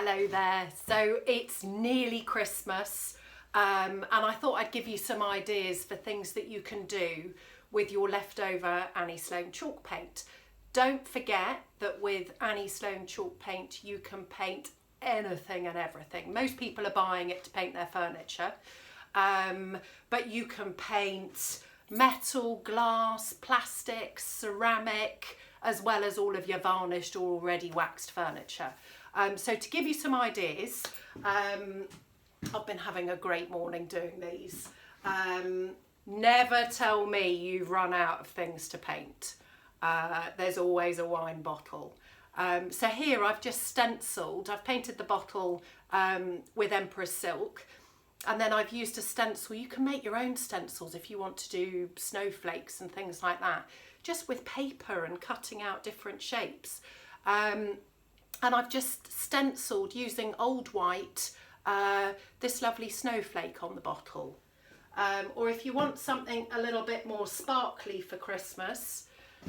Hello there. So it's nearly Christmas and I thought I'd give you some ideas for things that you can do with your leftover Annie Sloan Chalk Paint. Don't forget that with Annie Sloan Chalk Paint you can paint anything and everything. Most people are buying it to paint their furniture, but you can paint metal, glass, plastic, ceramic, as well as all of your varnished or already waxed furniture. So to give you some ideas, I've been having a great morning doing these. Never tell me you've run out of things to paint. There's always a wine bottle. So here I've just stenciled, I've painted the bottle with Emperor's Silk, and then I've used a stencil. You can make your own stencils if you want to do snowflakes and things like that, just with paper and cutting out different shapes. And I've just stenciled using old white this lovely snowflake on the bottle. Or if you want something a little bit more sparkly for Christmas,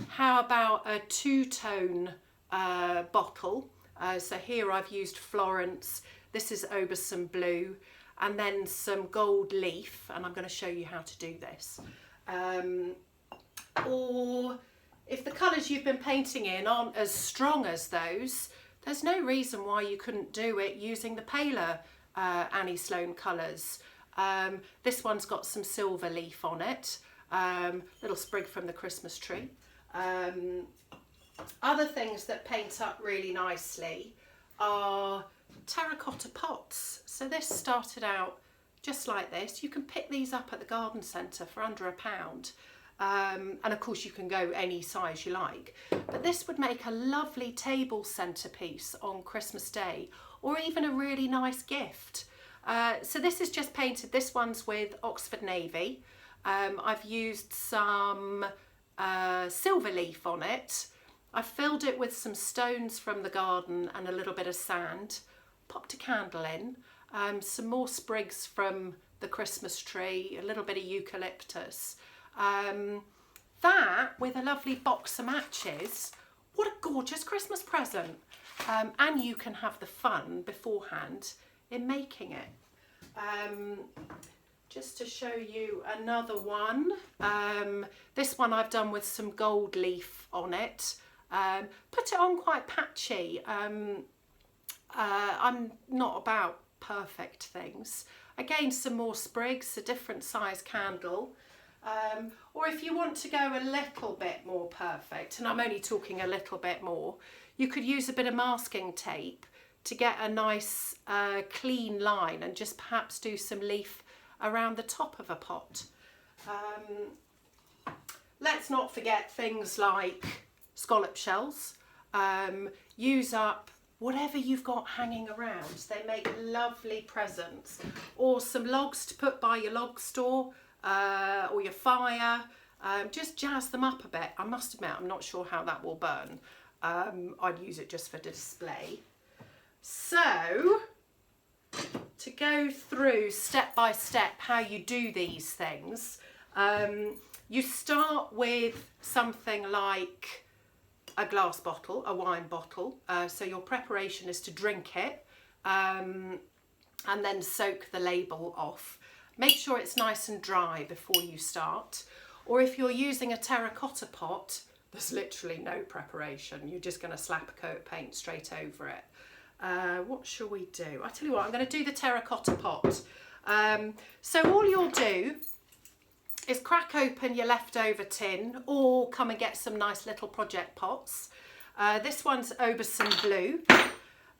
how about a two-tone bottle? So here I've used Florence, this is Oberson Blue, and then some gold leaf, and I'm going to show you how to do this. Or if the colours you've been painting in aren't as strong as those, there's no reason why you couldn't do it using the paler Annie Sloan colours. This one's got some silver leaf on it, little sprig from the Christmas tree. Other things that paint up really nicely are terracotta pots. So this started out just like this. You can pick these up at the garden centre for under £1. And of course you can go any size you like, but this would make a lovely table centerpiece on Christmas Day, or even a really nice gift. So this is just painted, this one's with Oxford Navy. I've used some silver leaf on it. I filled it with some stones from the garden and a little bit of sand, popped a candle in, some more sprigs from the Christmas tree, a little bit of eucalyptus. That with a lovely box of matches, what a gorgeous Christmas present. And you can have the fun beforehand in making it. Just to show you another one, this one I've done with some gold leaf on it. Put it on quite patchy. I'm not about perfect things. Again, some more sprigs, a different size candle. Or if you want to go a little bit more perfect, and I'm only talking a little bit more, you could use a bit of masking tape to get a nice clean line and just perhaps do some leaf around the top of a pot. Let's not forget things like scallop shells. Use up whatever you've got hanging around. They make lovely presents. Or some logs to put by your log store. Or your fire, just jazz them up a bit. I must admit, I'm not sure how that will burn. I'd use it just for display. So, to go through step by step how you do these things, you start with something like a glass bottle, a wine bottle. So your preparation is to drink it and then soak the label off. Make sure it's nice and dry before you start. Or if you're using a terracotta pot, there's literally no preparation. You're just going to slap a coat of paint straight over it. What shall we do? I tell you what, I'm going to do the terracotta pot. So all you'll do is crack open your leftover tin, or come and get some nice little project pots. This one's Oberson Blue.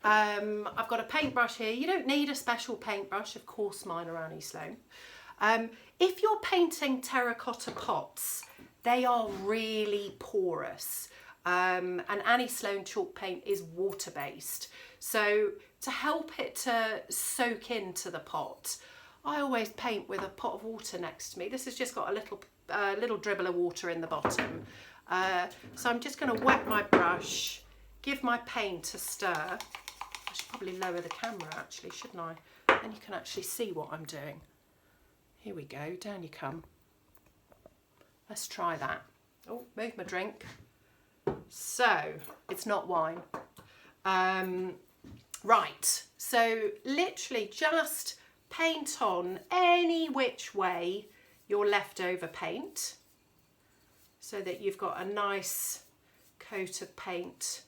I've got a paintbrush here. You don't need a special paintbrush, of course mine are Annie Sloan. If you're painting terracotta pots, they are really porous, and Annie Sloan Chalk Paint is water-based. So to help it to soak into the pot, I always paint with a pot of water next to me. This has just got a little dribble of water in the bottom. So I'm just going to wet my brush, give my paint a stir. I should probably lower the camera actually, shouldn't I? Then you can actually see what I'm doing. Here we go, down you come. Let's try that. Oh, move my drink. So, it's not wine. Right, so literally just paint on any which way your leftover paint so that you've got a nice coat of paint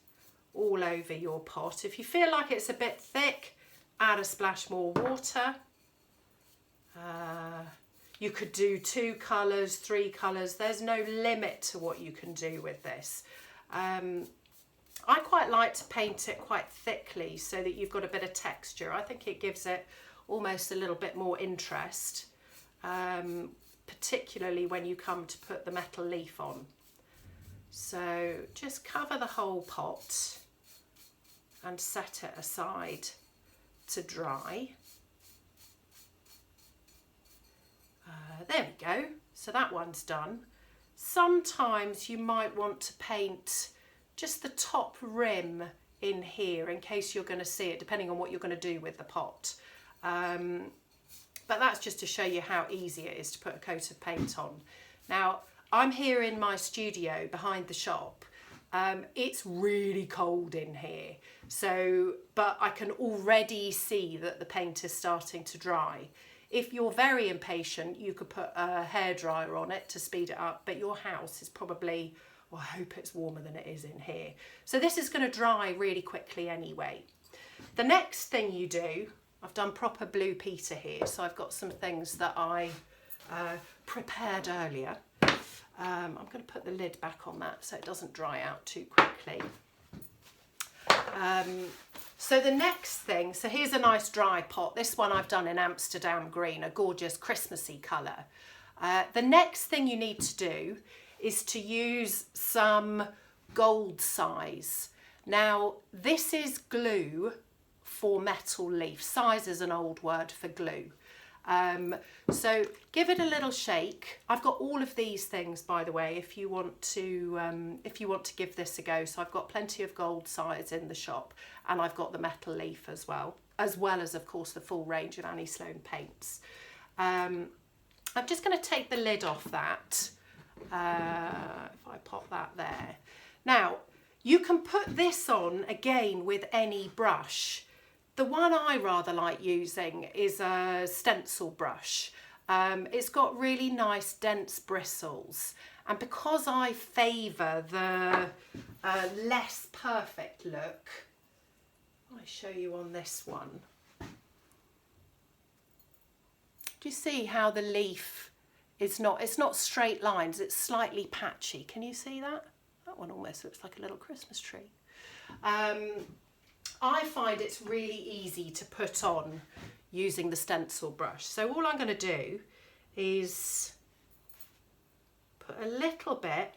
all over your pot. If you feel like it's a bit thick, add a splash more water. You could do 2 colours, 3 colours. There's no limit to what you can do with this. I quite like to paint it quite thickly so that you've got a bit of texture. I think it gives it almost a little bit more interest, particularly when you come to put the metal leaf on. So just cover the whole pot and set it aside to dry. There we go, so that one's done. Sometimes you might want to paint just the top rim in here in case you're going to see it, depending on what you're going to do with the pot. But that's just to show you how easy it is to put a coat of paint on. Now, I'm here in my studio behind the shop. It's really cold in here, but I can already see that the paint is starting to dry. If you're very impatient, you could put a hairdryer on it to speed it up, but your house is probably, well, I hope it's warmer than it is in here. So this is going to dry really quickly anyway. The next thing you do, I've done proper Blue Peter here, so I've got some things that I prepared earlier. I'm going to put the lid back on that so it doesn't dry out too quickly. So the next thing, so here's a nice dry pot. This one I've done in Amsterdam green, a gorgeous Christmassy colour. The next thing you need to do is to use some gold size. Now, this is glue for metal leaf. Size is an old word for glue. So give it a little shake. I've got all of these things, by the way, if you want to give this a go. So I've got plenty of gold size in the shop, and I've got the metal leaf as well as of course the full range of Annie Sloan paints. I'm just going to take the lid off that. If I pop that there. Now, you can put this on again with any brush. The one I rather like using is a stencil brush. It's got really nice dense bristles, and because I favour the less perfect look, I'll show you on this one. Do you see how the leaf is it's not straight lines, it's slightly patchy. Can you see that? That one almost looks like a little Christmas tree. I find it's really easy to put on using the stencil brush. So all I'm going to do is put a little bit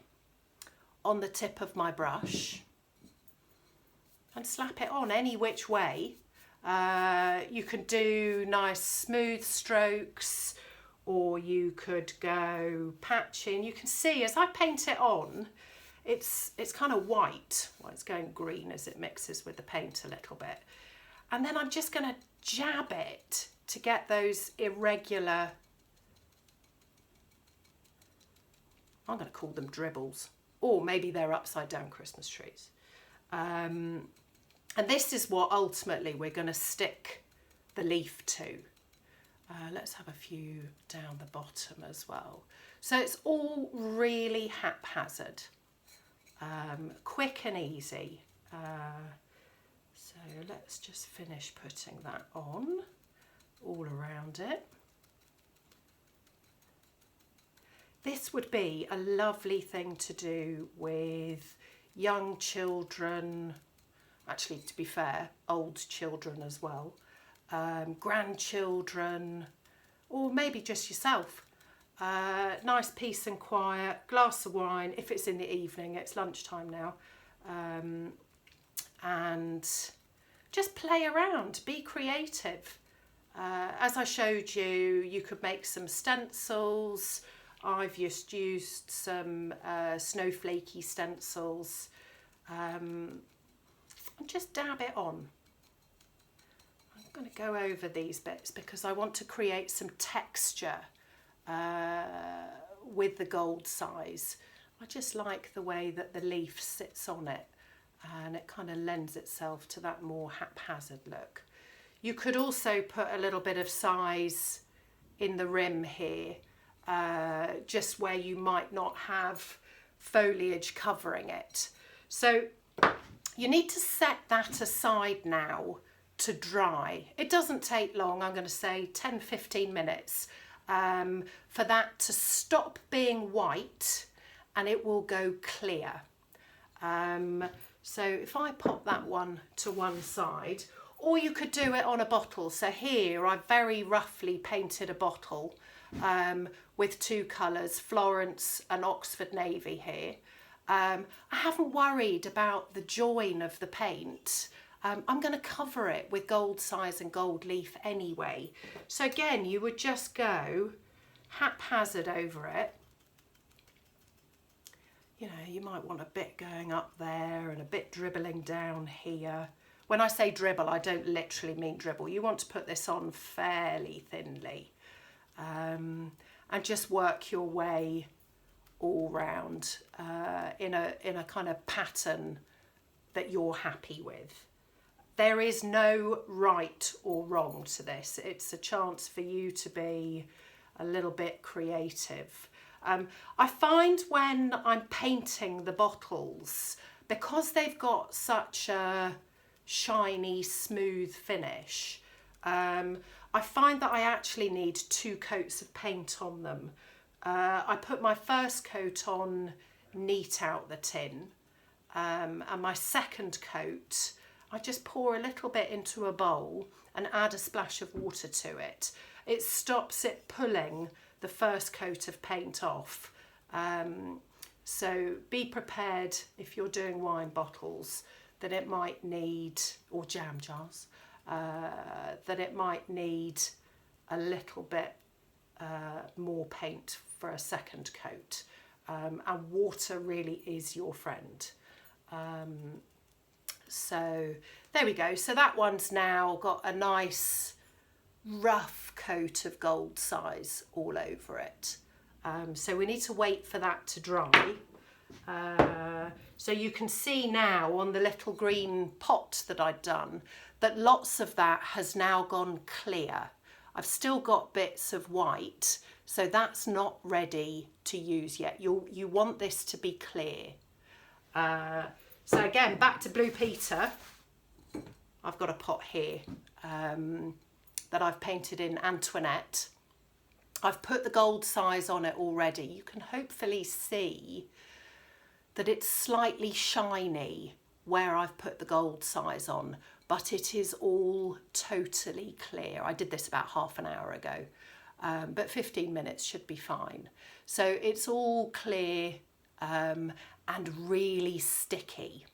on the tip of my brush and slap it on any which way. You can do nice smooth strokes, or you could go patching. You can see as I paint it on, it's kind of white. Well, it's going green as it mixes with the paint a little bit. And then I'm just going to jab it to get those irregular, I'm going to call them dribbles, or maybe they're upside down Christmas trees. And this is what ultimately we're going to stick the leaf to. Let's have a few down the bottom as well. So it's all really haphazard. Quick and easy. So let's just finish putting that on all around it. This would be a lovely thing to do with young children, actually to be fair, old children as well, grandchildren, or maybe just yourself. Nice peace and quiet, glass of wine, if it's in the evening, it's lunchtime now, and just play around, be creative. As I showed you, you could make some stencils. I've just used some snowflakey stencils, and just dab it on. I'm going to go over these bits because I want to create some texture with the gold size. I just like the way that the leaf sits on it. and it kind of lends itself to that more haphazard look. You could also put a little bit of size in the rim here, just where you might not have foliage covering it. So you need to set that aside now to dry. It doesn't take long, I'm going to say 10-15 minutes for that to stop being white and it will go clear. So if I pop that one to one side, or you could do it on a bottle. So here I've very roughly painted a bottle with two colours, Florence and Oxford Navy here. I haven't worried about the join of the paint. I'm going to cover it with gold size and gold leaf anyway. So again, you would just go haphazard over it. You know, you might want a bit going up there and a bit dribbling down here. When I say dribble, I don't literally mean dribble. You want to put this on fairly thinly and just work your way all round in a kind of pattern that you're happy with. There is no right or wrong to this. It's a chance for you to be a little bit creative. I find when I'm painting the bottles, because they've got such a shiny, smooth finish, I find that I actually need 2 coats of paint on them. I put my first coat on neat out the tin, and my second coat I just pour a little bit into a bowl and add a splash of water to it. It stops it pulling the first coat of paint off. So be prepared if you're doing wine bottles that it might need, or jam jars, that it might need a little bit more paint for a second coat. And water really is your friend. So there we go. So that one's now got a nice rough coat of gold size all over it. So we need to wait for that to dry. So you can see now on the little green pot that I'd done that lots of that has now gone clear. I've still got bits of white, so that's not ready to use yet. You want this to be clear. So again, back to Blue Peter. I've got a pot here that I've painted in Antoinette. I've put the gold size on it already. You can hopefully see that it's slightly shiny where I've put the gold size on, but it is all totally clear. I did this about half an hour ago, but 15 minutes should be fine. So it's all clear and really sticky.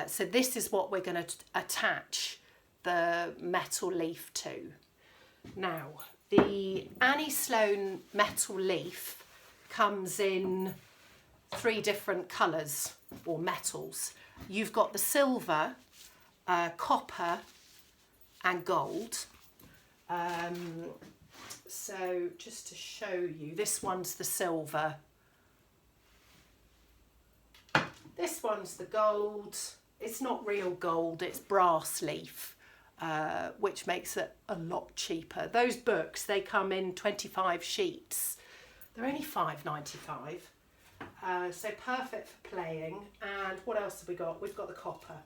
So this is what we're going to attach the metal leaf to. Now, the Annie Sloan metal leaf comes in 3 different colours or metals. You've got the silver, copper and gold. So just to show you, this one's the silver. This one's the gold. It's not real gold, it's brass leaf, which makes it a lot cheaper. Those books, they come in 25 sheets. They're only $5.95. So perfect for playing. And what else have we got? We've got the copper.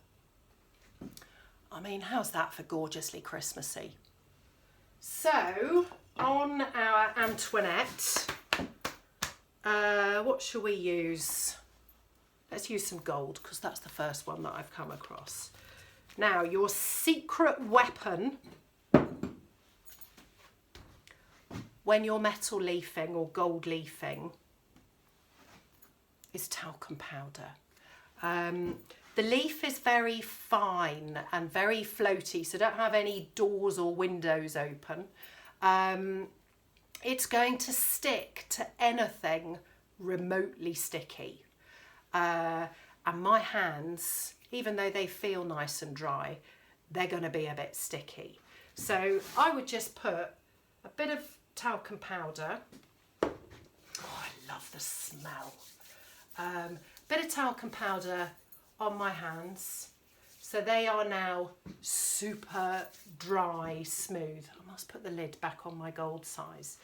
I mean, how's that for gorgeously Christmassy? So on our Antoinette, what shall we use? Let's use some gold because that's the first one that I've come across. Now, your secret weapon when you're metal leafing or gold leafing is talcum powder. The leaf is very fine and very floaty, so don't have any doors or windows open. It's going to stick to anything remotely sticky. And my hands, even though they feel nice and dry, they're going to be a bit sticky. So I would just put a bit of talcum powder. Oh, I love the smell. Bit of talcum powder on my hands. So they are now super dry, smooth. I must put the lid back on my gold size.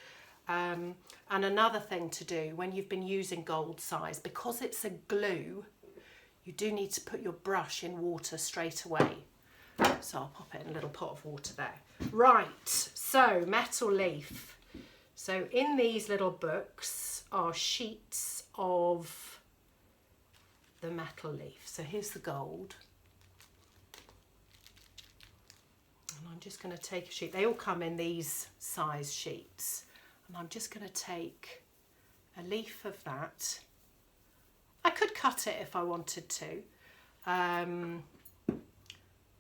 And another thing to do when you've been using gold size, because it's a glue, you do need to put your brush in water straight away. So I'll pop it in a little pot of water there. Right, so metal leaf. So in these little books are sheets of the metal leaf. So here's the gold. And I'm just going to take a sheet. They all come in these size sheets. And I'm just going to take a leaf of that. I could cut it if I wanted to.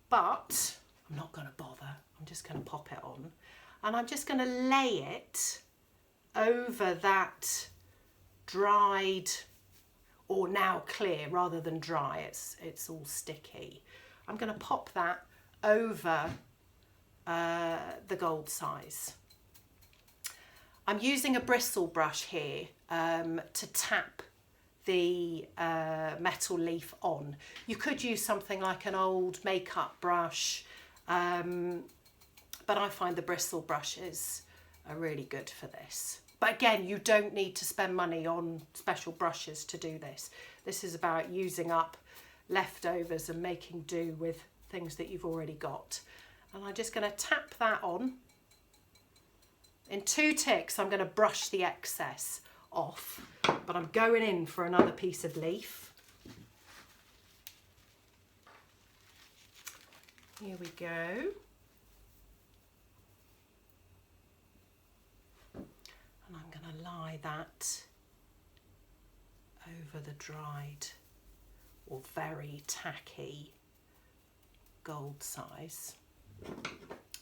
But I'm not going to bother. I'm just going to pop it on. And I'm just going to lay it over that dried, or now clear rather than dry. It's all sticky. I'm going to pop that over the gold size. I'm using a bristle brush here to tap the metal leaf on. You could use something like an old makeup brush, but I find the bristle brushes are really good for this. But again, you don't need to spend money on special brushes to do this. This is about using up leftovers and making do with things that you've already got. And I'm just going to tap that on. In 2 ticks, I'm going to brush the excess off, but I'm going in for another piece of leaf. Here we go. And I'm going to lie that over the dried or very tacky gold size.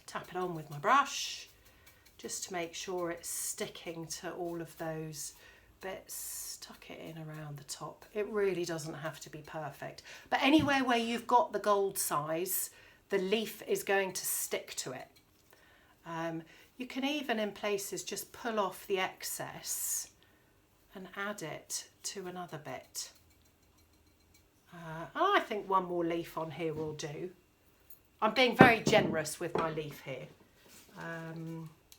Tap it on with my brush, just to make sure it's sticking to all of those bits. Tuck it in around the top. It really doesn't have to be perfect, but anywhere where you've got the gold size, the leaf is going to stick to it. You can even in places just pull off the excess and add it to another bit. I think one more leaf on here will do. I'm being very generous with my leaf here.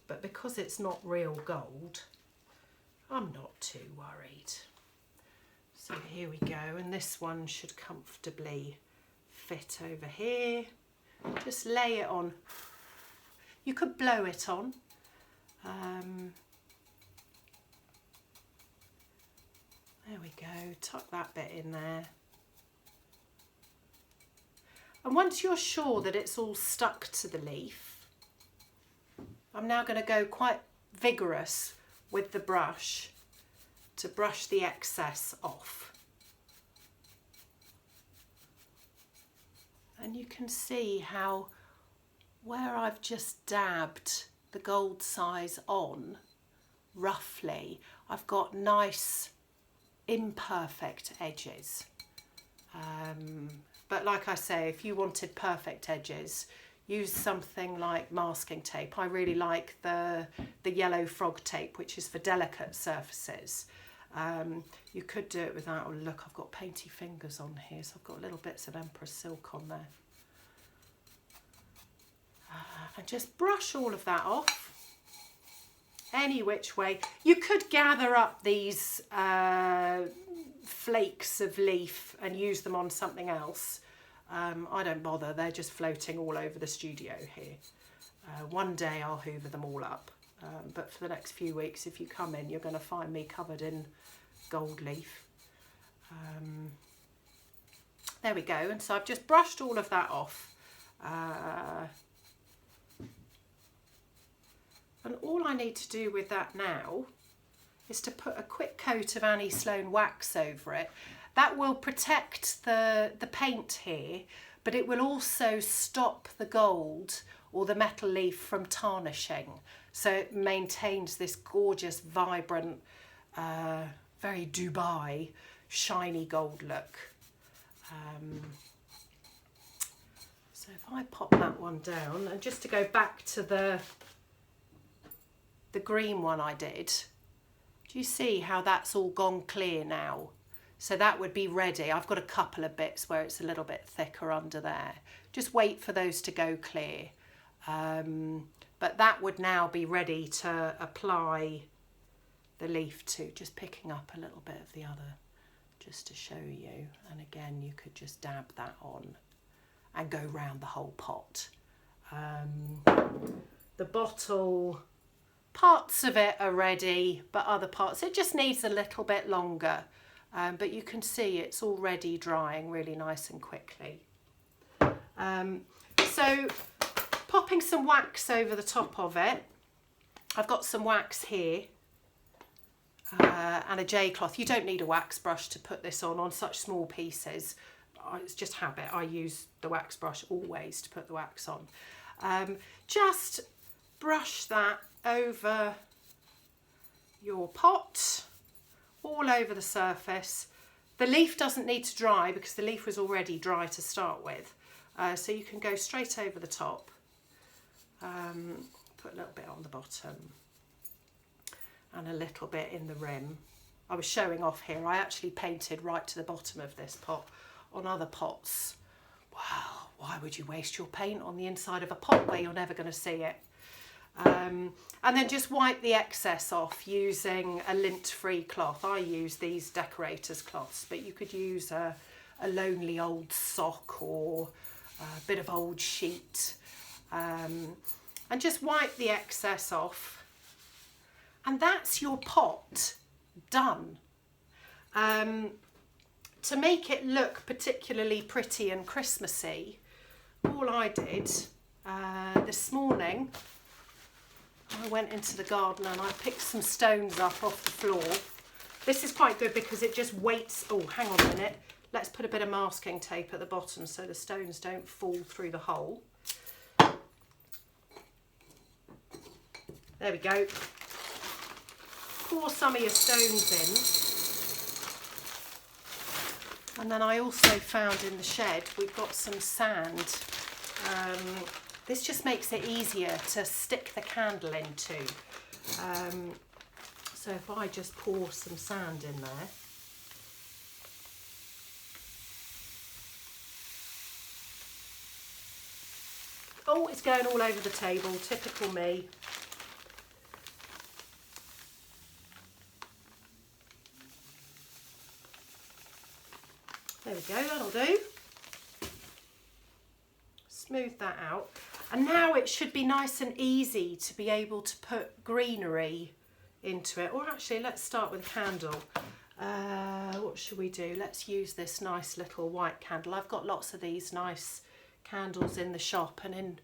But because it's not real gold, I'm not too worried. So here we go, and this one should comfortably fit over here. Just lay it on. You could blow it on. There we go, tuck that bit in there. And once you're sure that it's all stuck to the leaf, I'm now going to go quite vigorous with the brush to brush the excess off. And you can see how where I've just dabbed the gold size on, roughly, I've got nice imperfect edges. But like I say, if you wanted perfect edges, use something like masking tape. I really like the yellow frog tape, which is for delicate surfaces. You could do it without, oh look, I've got painty fingers on here, so I've got little bits of Empress silk on there. And just brush all of that off, any which way. You could gather up these flakes of leaf and use them on something else. I don't bother, they're just floating all over the studio here. One day I'll hoover them all up, but for the next few weeks, if you come in, you're going to find me covered in gold leaf. There we go, and so I've just brushed all of that off. And all I need to do with that now is to put a quick coat of Annie Sloan wax over it. That will protect the paint here, but it will also stop the gold or the metal leaf from tarnishing. So it maintains this gorgeous, vibrant, very Dubai, shiny gold look. So if I pop that one down, and just to go back to the green one I did, do you see how that's all gone clear now? So that would be ready. I've got a couple of bits where it's a little bit thicker under there. Just wait for those to go clear. But that would now be ready to apply the leaf to. Just picking up a little bit of the other just to show you. And again, you could just dab that on and go round the whole pot. The bottle, parts of it are ready, but other parts, it just needs a little bit longer. But you can see it's already drying really nice and quickly. So popping some wax over the top of it. I've got some wax here and a J cloth. You don't need a wax brush to put this on such small pieces. It's just habit. I use the wax brush always to put the wax on. Just brush that over your pot, all over the surface. The leaf doesn't need to dry because the leaf was already dry to start with. So you can go straight over the top. Put a little bit on the bottom and a little bit in the rim. I was showing off here. I actually painted right to the bottom of this pot. On other pots, well, why would you waste your paint on the inside of a pot where you're never going to see it? And then just wipe the excess off using a lint-free cloth. I use these decorators cloths, but you could use a lonely old sock or a bit of old sheet. And just wipe the excess off. And that's your pot done. To make it look particularly pretty and Christmassy, all I did this morning, I went into the garden and I picked some stones up off the floor. This is quite good because it just weights, oh, hang on a minute. Let's put a bit of masking tape at the bottom so the stones don't fall through the hole. There we go. Pour some of your stones in. And then I also found in the shed, we've got some sand. This just makes it easier to stick the candle into. So if I just pour some sand in there. Oh, it's going all over the table, typical me. There we go, that'll do. Smooth that out. And now it should be nice and easy to be able to put greenery into it. Or actually, let's start with a candle. What should we do? Let's use this nice little white candle. I've got lots of these nice candles in the shop and in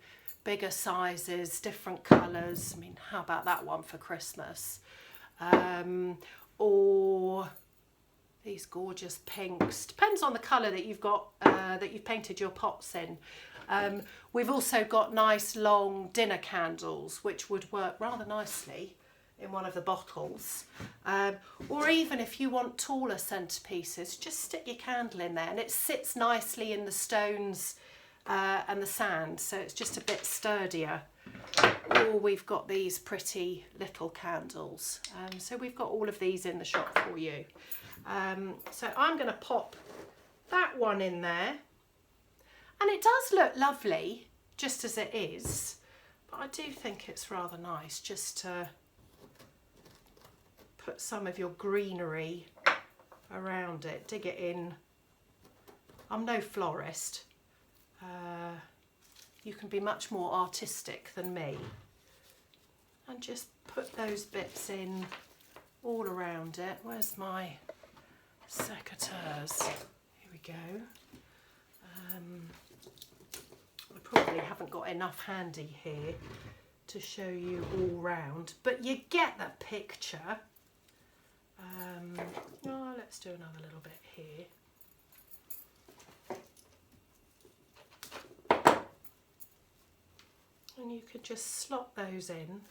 bigger sizes, different colours. I mean, how about that one for Christmas? Or these gorgeous pinks. Depends on the colour that you've got, that you've painted your pots in. We've also got nice long dinner candles, which would work rather nicely in one of the bottles. Or even if you want taller centerpieces, just stick your candle in there and it sits nicely in the stones and the sand, so it's just a bit sturdier. Or we've got these pretty little candles. So we've got all of these in the shop for you. So I'm going to pop that one in there, and it does look lovely just as it is, but I do think it's rather nice just to put some of your greenery around it, dig it in. I'm no florist, you can be much more artistic than me, and just put those bits in all around it. Where's my secateurs? Here we go. I probably haven't got enough handy here to show you all round, but you get the picture. Oh, let's do another little bit here. And you could just slot those in.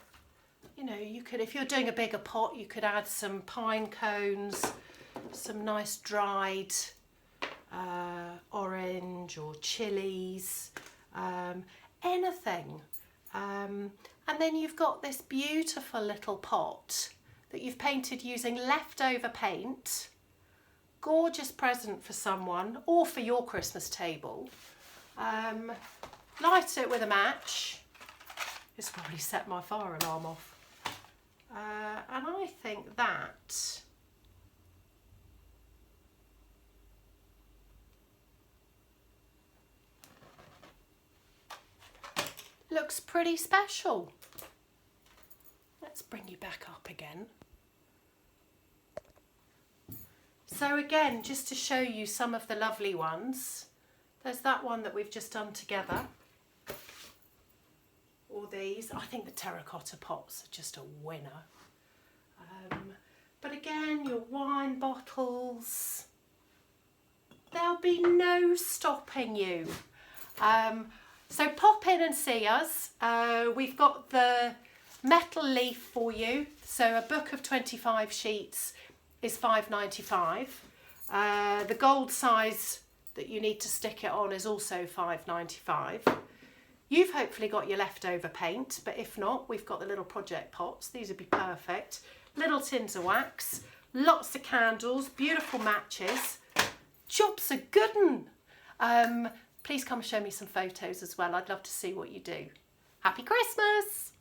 You know, you could, if you're doing a bigger pot, you could add some pine cones, some nice dried orange or chilies, anything. And then you've got this beautiful little pot that you've painted using leftover paint gorgeous present for someone or for your Christmas table. Light it with a match. It's probably set my fire alarm off. And I think that looks pretty special. Let's bring you back up again. So again, just to show you some of the lovely ones, there's that one that we've just done together. Or these. I think the terracotta pots are just a winner. But again, your wine bottles, there'll be no stopping you. So pop in and see us. We've got the metal leaf for you. So a book of 25 sheets is £5.95. The gold size that you need to stick it on is also £5.95. You've hopefully got your leftover paint, but if not, we've got the little project pots. These would be perfect. Little tins of wax, lots of candles, beautiful matches. Job's a good one. Please come show me some photos as well. I'd love to see what you do. Happy Christmas!